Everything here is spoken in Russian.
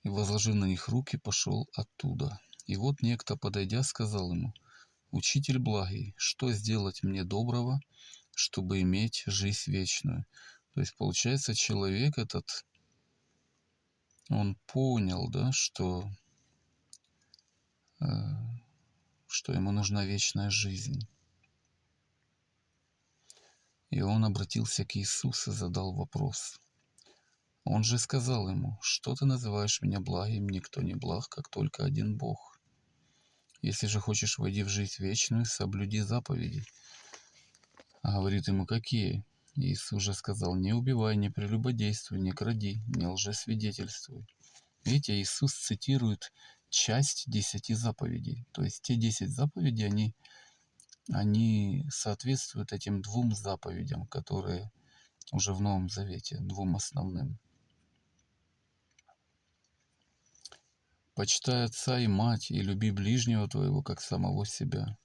и, возложив на них руки, пошел оттуда. И вот некто, подойдя, сказал ему: «Учитель благий, что сделать мне доброго, чтобы иметь жизнь вечную?» То есть, получается, человек этот, он понял, да, э, что ему нужна вечная жизнь. И он обратился к Иисусу и задал вопрос. Он же сказал ему: «Что ты называешь меня благим? Никто не благ, как только один Бог. Если же хочешь войти в жизнь вечную, соблюди заповеди». А говорит ему: «Какие?» Иисус же сказал: «Не убивай, не прелюбодействуй, не кради, не лжесвидетельствуй». Видите, Иисус цитирует часть 10 заповедей. То есть те 10 заповедей, они соответствуют этим двум заповедям, которые уже в Новом Завете, двум основным. «Почитай отца и мать, и люби ближнего твоего, как самого себя».